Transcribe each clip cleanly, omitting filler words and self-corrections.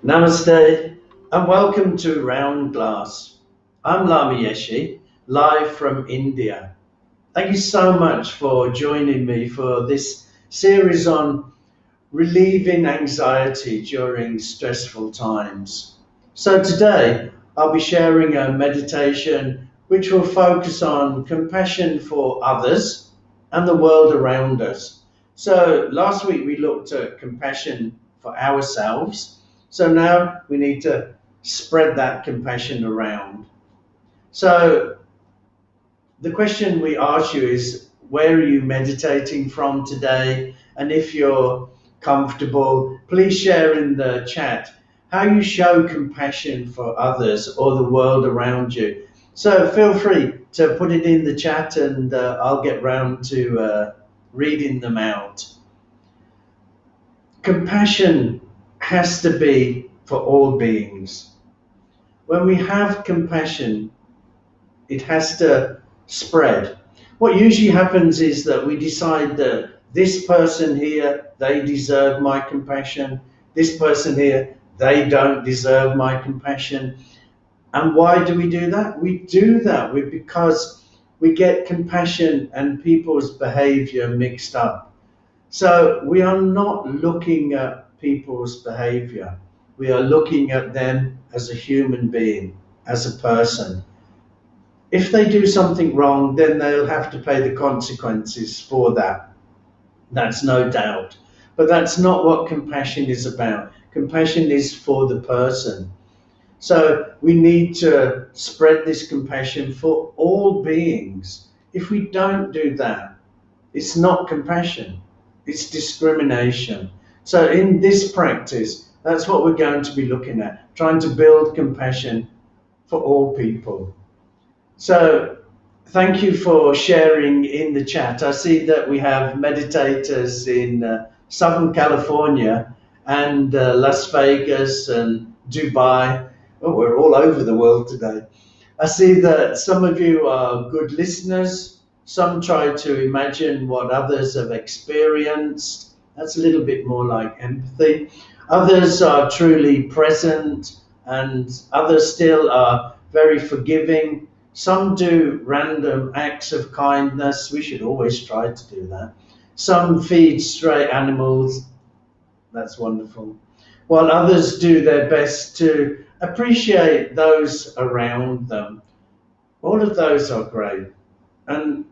Namaste and welcome to Round Glass. I'm Lama Yeshe, live from India. Thank you so much for joining me for this series on relieving anxiety during stressful times. So today I'll be sharing a meditation which will focus on compassion for others and the world around us. So last week we looked at compassion for ourselves. So now we need to spread that compassion around. So the question we ask you is, where are you meditating from today? And if you're comfortable, please share in the chat how you show compassion for others or the world around you. So feel free to put it in the chat and I'll get round to reading them out. Compassion has to be for all beings. When we have compassion, it has to spread. What usually happens is that we decide that this person here, they deserve my compassion. This person here, they don't deserve my compassion. And why do we do that? We do that because we get compassion and people's behavior mixed up. So we are not looking at people's behavior. We are looking at them as a human being, as a person. If they do something wrong, then they'll have to pay the consequences for that. That's no doubt. But that's not what compassion is about. Compassion is for the person. So we need to spread this compassion for all beings. If we don't do that, it's not compassion, it's discrimination. So in this practice, that's what we're going to be looking at, trying to build compassion for all people. So thank you for sharing in the chat. I see that we have meditators in Southern California and Las Vegas and Dubai. Oh, we're all over the world today. I see that some of you are good listeners. Some try to imagine what others have experienced. That's a little bit more like empathy. Others are truly present, and others still are very forgiving. Some do random acts of kindness. We should always try to do that. Some feed stray animals. That's wonderful. While others do their best to appreciate those around them. All of those are great. And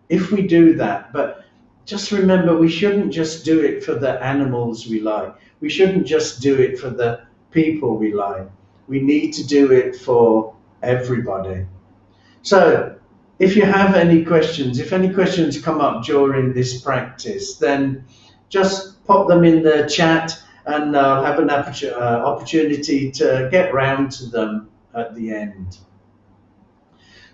if we do that, but just remember, we shouldn't just do it for the animals we like. We shouldn't just do it for the people we like. We need to do it for everybody. So if you have any questions, if any questions come up during this practice, then just pop them in the chat and I'll have an opportunity to get round to them at the end.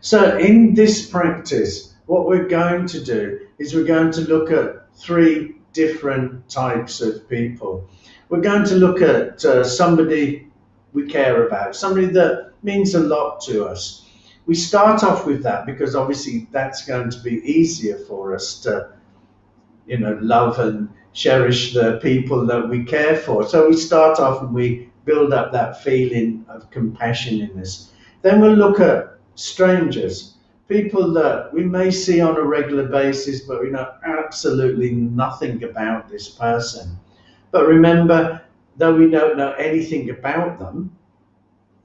So in this practice, what we're going to do is we're going to look at three different types of people. We're going to look at somebody we care about, somebody that means a lot to us. We start off with that because obviously that's going to be easier for us to, love and cherish the people that we care for. So we start off and we build up that feeling of compassion in us. Then we'll look at strangers, people that we may see on a regular basis, but we know absolutely nothing about this person. But remember, though we don't know anything about them,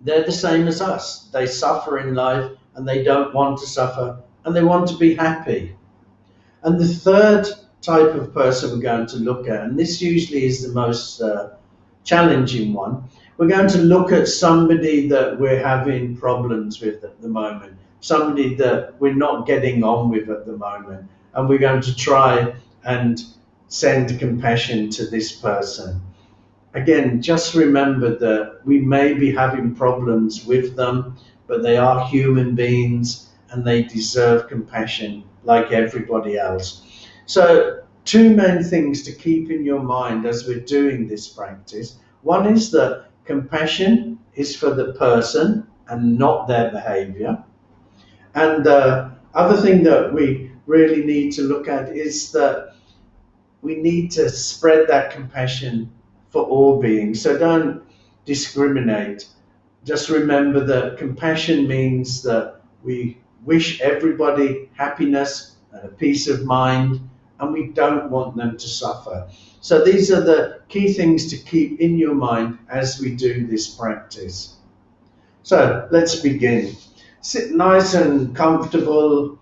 they're the same as us. They suffer in life and they don't want to suffer and they want to be happy. And the third type of person we're going to look at, and this usually is the most challenging one, we're going to look at somebody that we're having problems with at the moment, somebody that we're not getting on with at the moment, and we're going to try and send compassion to this person. Again, just remember that we may be having problems with them, but they are human beings and they deserve compassion like everybody else. So, two main things to keep in your mind as we're doing this practice. One is that compassion is for the person and not their behavior. And the other thing that we really need to look at is that we need to spread that compassion for all beings. So don't discriminate. Just remember that compassion means that we wish everybody happiness and a peace of mind, and we don't want them to suffer. So these are the key things to keep in your mind as we do this practice. So let's begin. Sit nice and comfortable.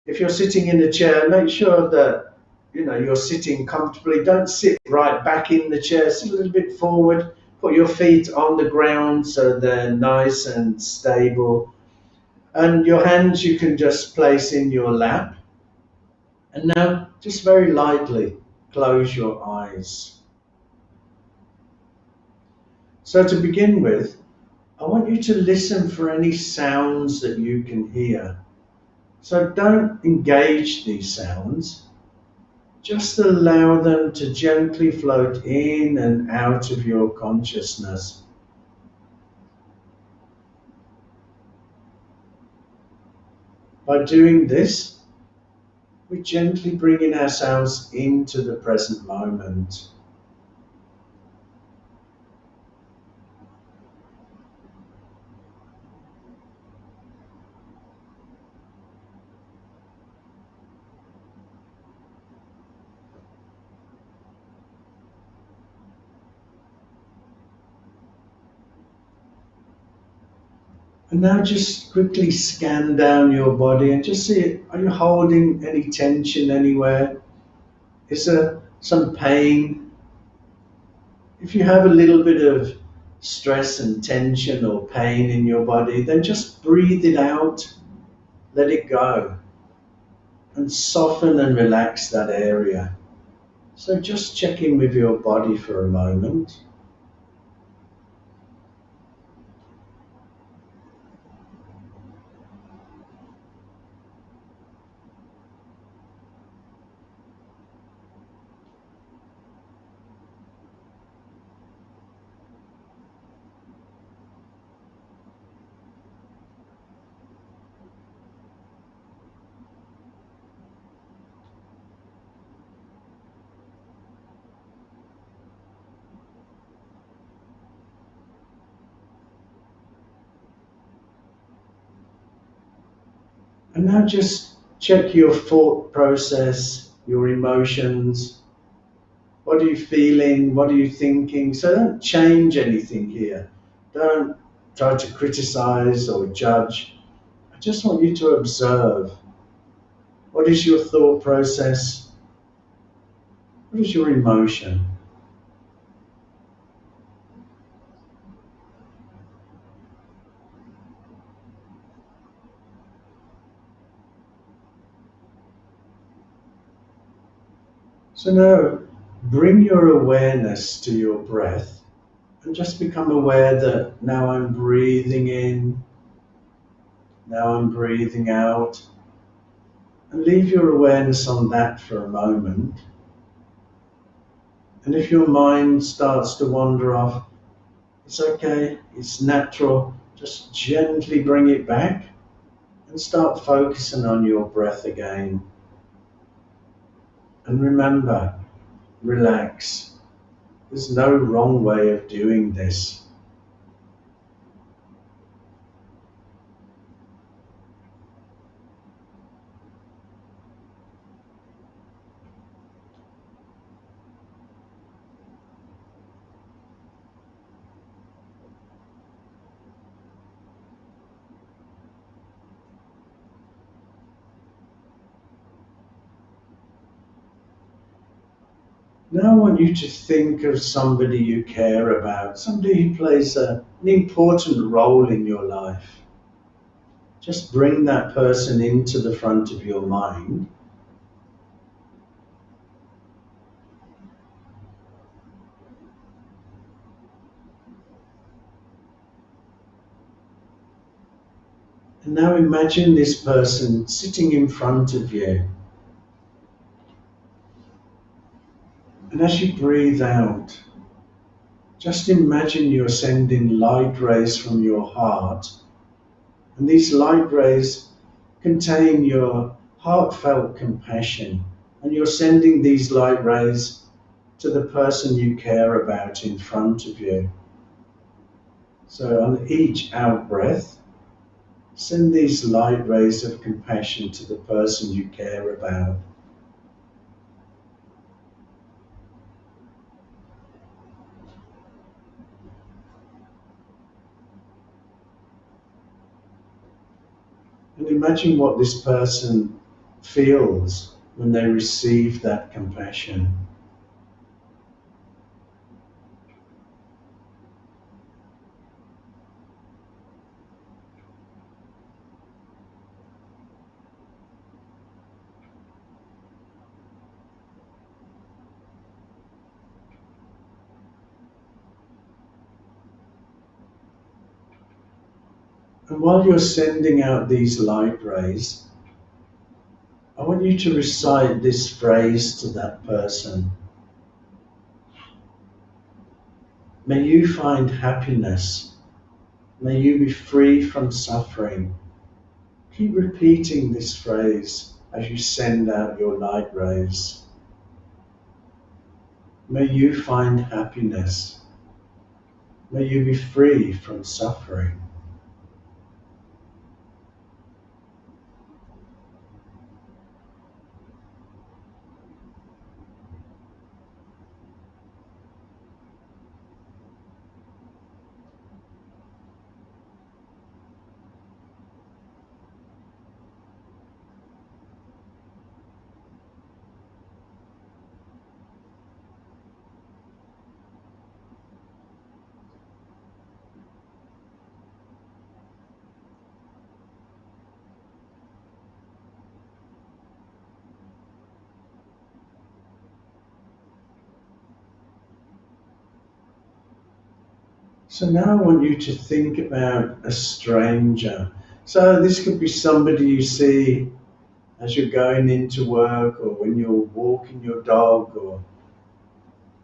If you're sitting in a chair, make sure that you're sitting comfortably. Don't sit right back in the chair. Sit a little bit forward. Put your feet on the ground so they're nice and stable. And your hands you can just place in your lap. And now just very lightly close your eyes. So to begin with, I want you to listen for any sounds that you can hear. So don't engage these sounds. Just allow them to gently float in and out of your consciousness. By doing this, we're gently bringing ourselves into the present moment. And now just quickly scan down your body and just see, are you holding any tension anywhere? Is there some pain? If you have a little bit of stress and tension or pain in your body, then just breathe it out, let it go, and soften and relax that area. So just check in with your body for a moment. And now just check your thought process, your emotions. What are you feeling? What are you thinking? So don't change anything here. Don't try to criticize or judge. I just want you to observe. What is your thought process? What is your emotion? So now bring your awareness to your breath and just become aware that now I'm breathing in, now I'm breathing out. And leave your awareness on that for a moment. And if your mind starts to wander off, it's okay, it's natural. Just gently bring it back and start focusing on your breath again. And remember, relax. There's no wrong way of doing this. Now I want you to think of somebody you care about, somebody who plays an important role in your life. Just bring that person into the front of your mind. And now imagine this person sitting in front of you. And as you breathe out, just imagine you're sending light rays from your heart. And these light rays contain your heartfelt compassion And you're sending these light rays to the person you care about in front of you. So on each out breath, send these light rays of compassion to the person you care about. And imagine what this person feels when they receive that compassion. And while you're sending out these light rays, I want you to recite this phrase to that person. May you find happiness. May you be free from suffering. Keep repeating this phrase as you send out your light rays. May you find happiness. May you be free from suffering. So now I want you to think about a stranger. So this could be somebody you see as you're going into work or when you're walking your dog, or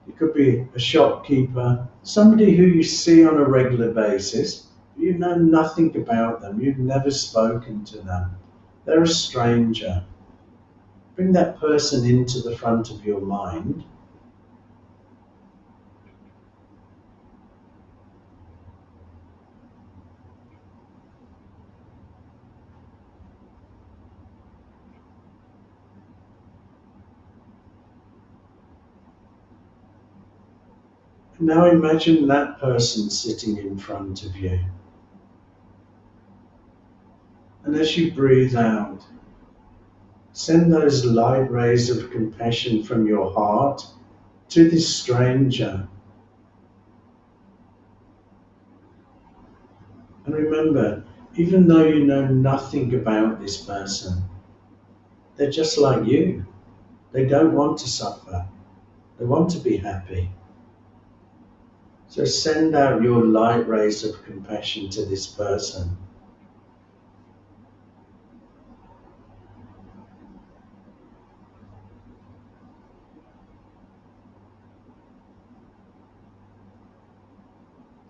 it could be a shopkeeper, somebody who you see on a regular basis. You know nothing about them. You've never spoken to them. They're a stranger. Bring that person into the front of your mind. Now imagine that person sitting in front of you. And as you breathe out, send those light rays of compassion from your heart to this stranger. And remember, even though you know nothing about this person, they're just like you. They don't want to suffer. They want to be happy. So send out your light rays of compassion to this person.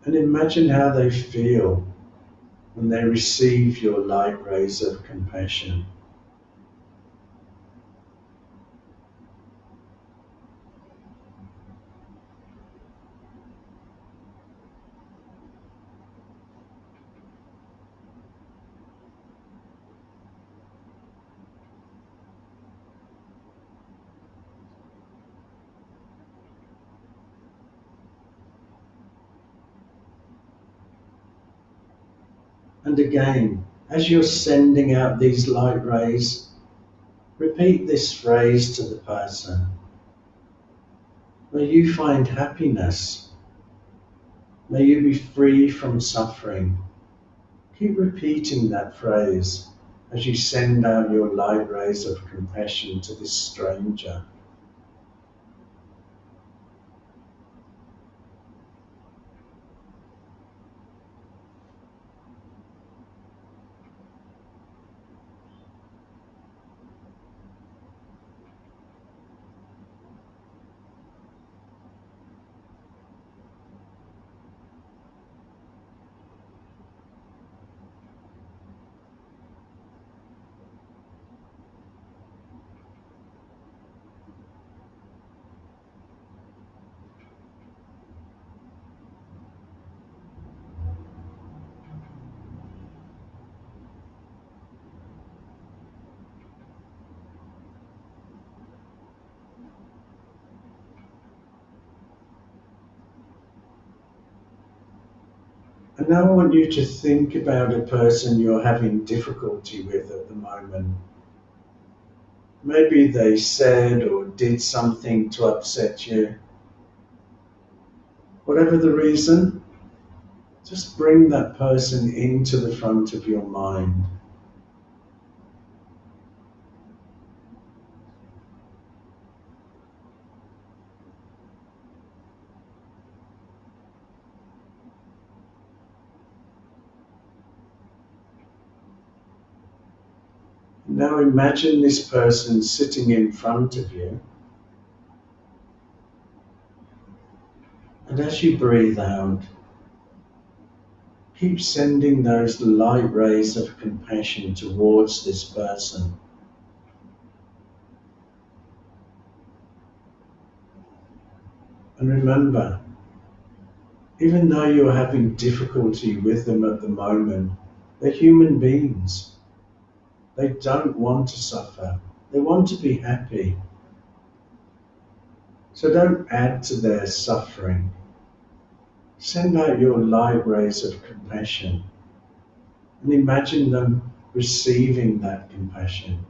And imagine how they feel when they receive your light rays of compassion. And again, as you're sending out these light rays, repeat this phrase to the person. May you find happiness. May you be free from suffering. Keep repeating that phrase as you send out your light rays of compassion to this stranger. And now I want you to think about a person you're having difficulty with at the moment. Maybe they said or did something to upset you. Whatever the reason, just bring that person into the front of your mind. Now imagine this person sitting in front of you, and as you breathe out, keep sending those light rays of compassion towards this person. And remember, even though you're having difficulty with them at the moment, they're human beings. They don't want to suffer. They want to be happy. So don't add to their suffering. Send out your light rays of compassion and imagine them receiving that compassion.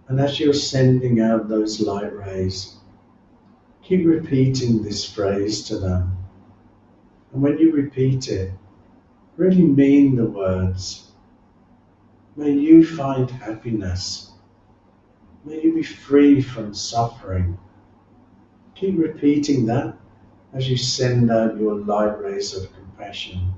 And as you're sending out those light rays, keep repeating this phrase to them. And when you repeat it, really mean the words. May you find happiness. May you be free from suffering. Keep repeating that as you send out your light rays of compassion.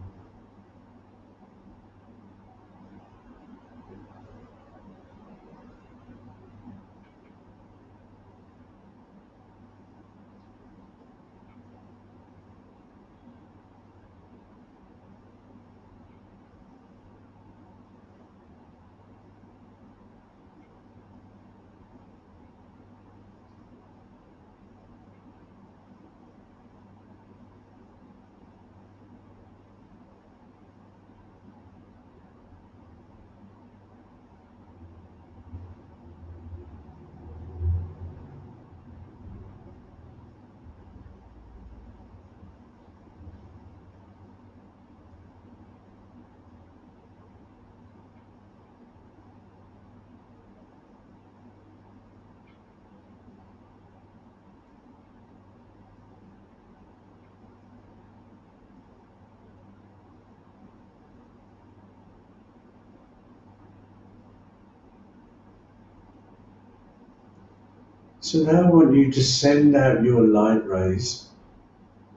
So now I want you to send out your light rays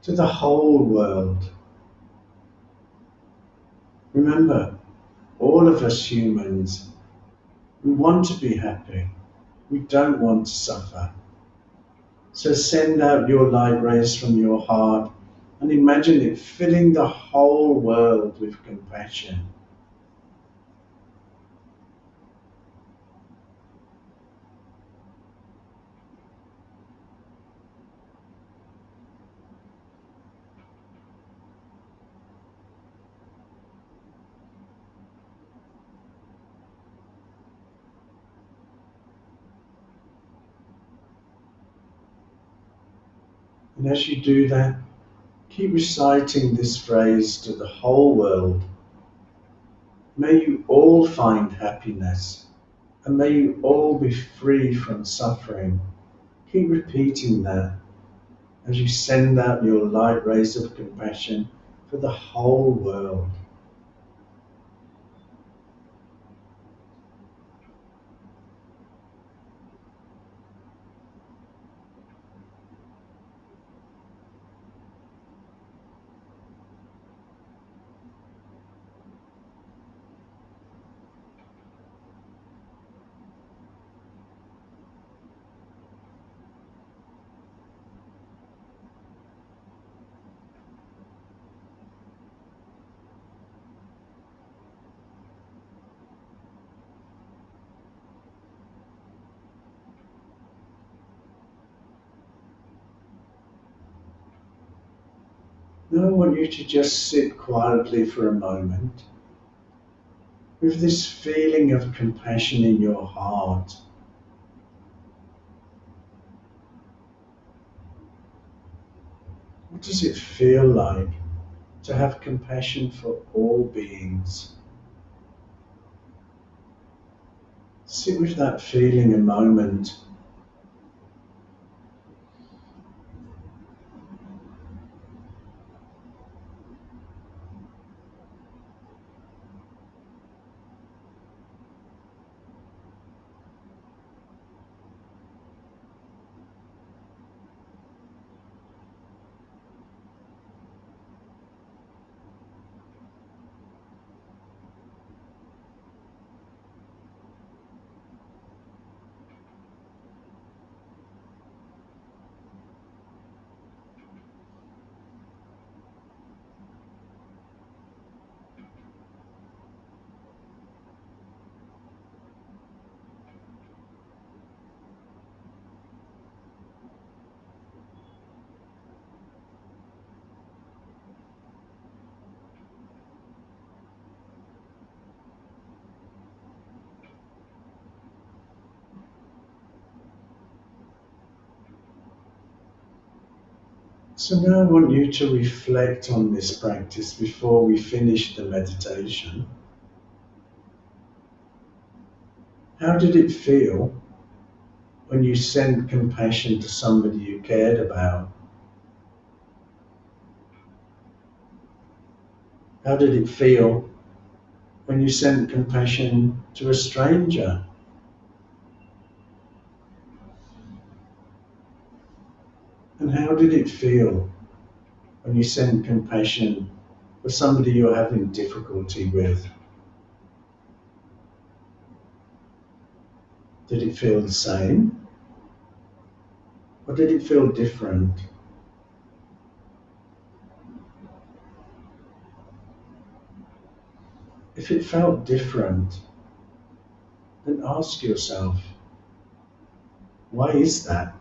to the whole world. Remember, all of us humans, we want to be happy. We don't want to suffer. So send out your light rays from your heart and imagine it filling the whole world with compassion. And as you do that, keep reciting this phrase to the whole world. May you all find happiness, and may you all be free from suffering. Keep repeating that as you send out your light rays of compassion for the whole world. Now I want you to just sit quietly for a moment with this feeling of compassion in your heart. What does it feel like to have compassion for all beings? Sit with that feeling a moment. So now I want you to reflect on this practice before we finish the meditation. How did it feel when you sent compassion to somebody you cared about? How did it feel when you sent compassion to a stranger? And how did it feel when you sent compassion for somebody you're having difficulty with? Did it feel the same? Or did it feel different? If it felt different, then ask yourself, why is that?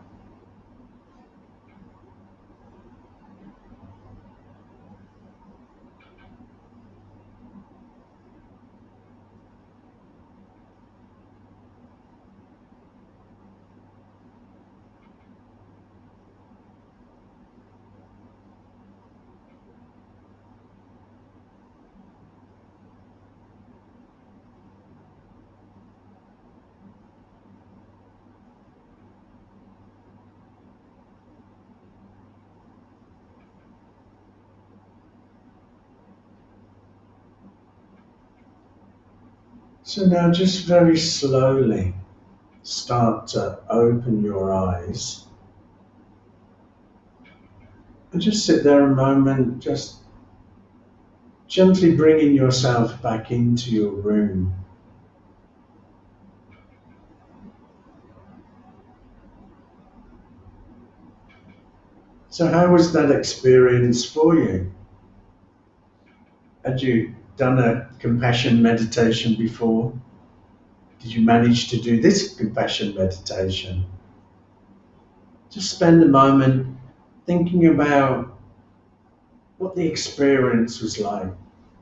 So now just very slowly start to open your eyes and just sit there a moment, just gently bringing yourself back into your room. So how was that experience for you? Had you done a compassion meditation before? Did you manage to do this compassion meditation? Just spend a moment thinking about what the experience was like,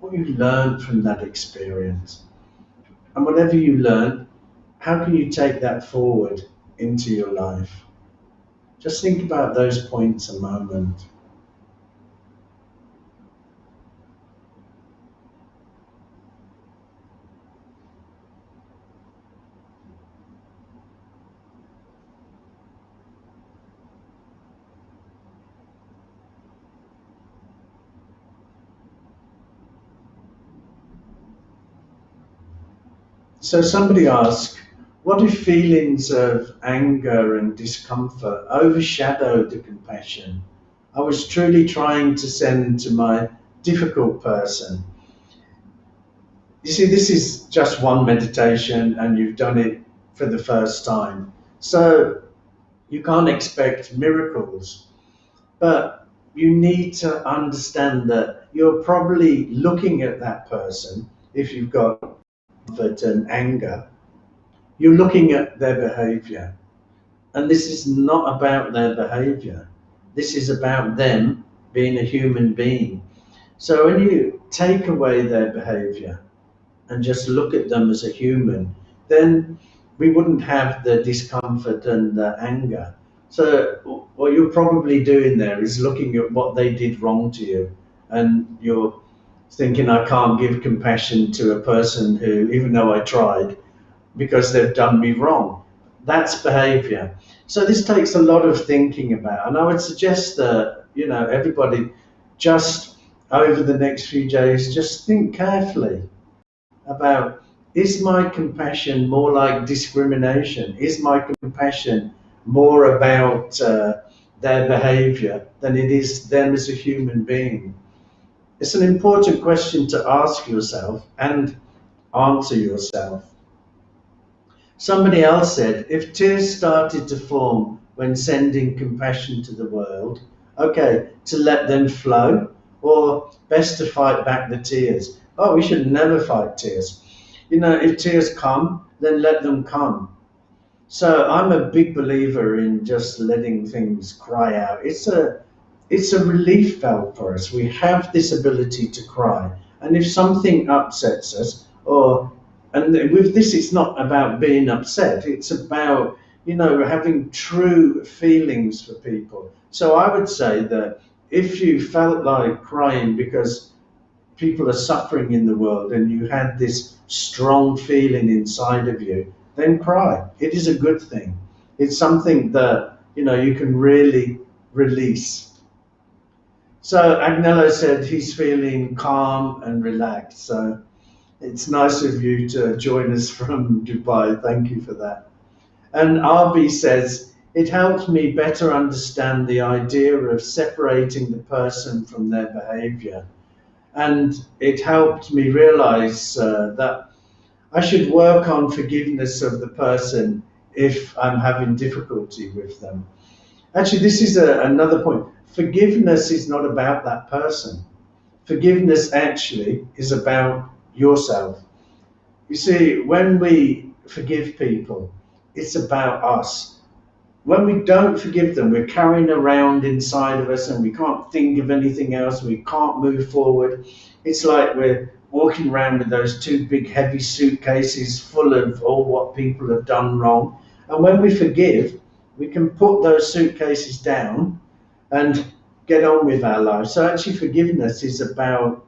what you learned from that experience. And whatever you learned, how can you take that forward into your life? Just think about those points a moment. So somebody asked, what if feelings of anger and discomfort overshadowed the compassion I was truly trying to send to my difficult person? You see, this is just one meditation and you've done it for the first time. So you can't expect miracles, but you need to understand that you're probably looking at that person, if you've got comfort and anger, you're looking at their behavior. And this is not about their behavior. This is about them being a human being. So when you take away their behavior and just look at them as a human, then we wouldn't have the discomfort and the anger. So what you're probably doing there is looking at what they did wrong to you, and you're thinking, I can't give compassion to a person who, even though I tried, because they've done me wrong. That's behavior. So this takes a lot of thinking about, and I would suggest that everybody just over the next few days just think carefully about, is my compassion more like discrimination? Is my compassion more about their behavior than it is them as a human being? It's an important question to ask yourself and answer yourself. Somebody else said, if tears started to form when sending compassion to the world, okay, to let them flow, or best to fight back the tears. Oh, we should never fight tears. If tears come, then let them come. So I'm a big believer in just letting things cry out. It's a relief valve for us. We have this ability to cry. And if something upsets us, and with this, it's not about being upset, it's about, having true feelings for people. So I would say that if you felt like crying because people are suffering in the world and you had this strong feeling inside of you, then cry. It is a good thing. It's something that, you can really release. So Agnello said he's feeling calm and relaxed. So it's nice of you to join us from Dubai. Thank you for that. And Arby says, it helped me better understand the idea of separating the person from their behavior. And it helped me realize that I should work on forgiveness of the person if I'm having difficulty with them. Actually, this is another point. Forgiveness is not about that person. Forgiveness actually is about yourself. You see, when we forgive people, it's about us. When we don't forgive them, we're carrying around inside of us and we can't think of anything else, we can't move forward. It's like we're walking around with those two big heavy suitcases full of all what people have done wrong. And when we forgive, we can put those suitcases down and get on with our lives. So actually forgiveness is about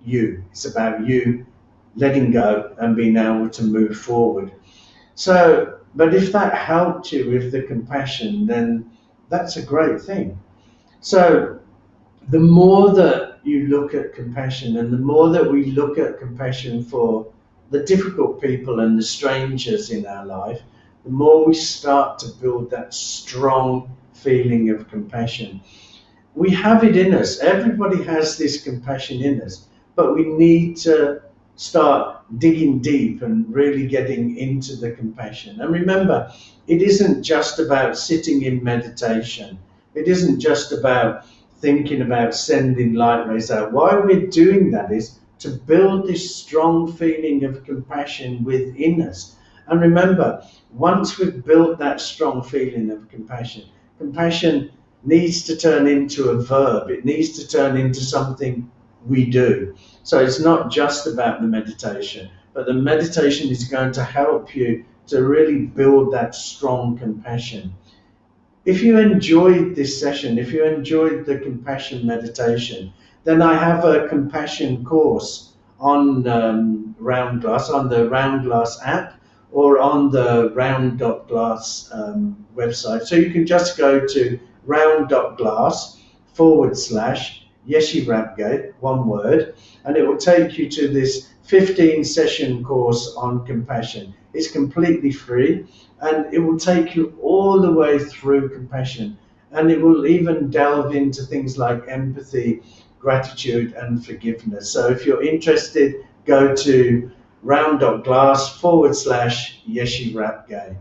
you. It's about you letting go and being able to move forward. So, but if that helped you with the compassion, then that's a great thing. So the more that you look at compassion and the more that we look at compassion for the difficult people and the strangers in our life, the more we start to build that strong feeling of compassion. We have it in us. Everybody has this compassion in us, but we need to start digging deep and really getting into the compassion. And remember, it isn't just about sitting in meditation. It isn't just about thinking about sending light rays out. Why we're doing that is to build this strong feeling of compassion within us. And remember, once we've built that strong feeling of compassion, compassion needs to turn into a verb. It needs to turn into something we do. So it's not just about the meditation, but the meditation is going to help you to really build that strong compassion. If you enjoyed this session, if you enjoyed the compassion meditation, then I have a compassion course on Round Glass, on the Round Glass app, or on the round.glass website. So you can just go to round.glass/Yeshe Rabgye, one word, and it will take you to this 15-session course on compassion. It's completely free, and it will take you all the way through compassion, and it will even delve into things like empathy, gratitude, and forgiveness. So if you're interested, go to round.glass/Yeshe Rabgye.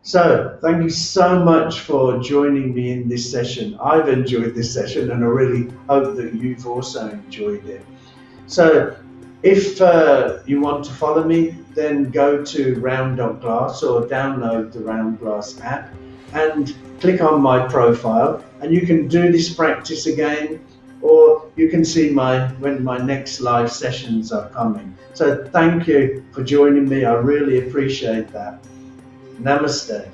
So thank you so much for joining me in this session. I've enjoyed this session and I really hope that you've also enjoyed it. So if you want to follow me, then go to round.glass or download the Round Glass app. and click on my profile, and you can do this practice again, or you can see when my next live sessions are coming. So thank you for joining me. I really appreciate that. Namaste.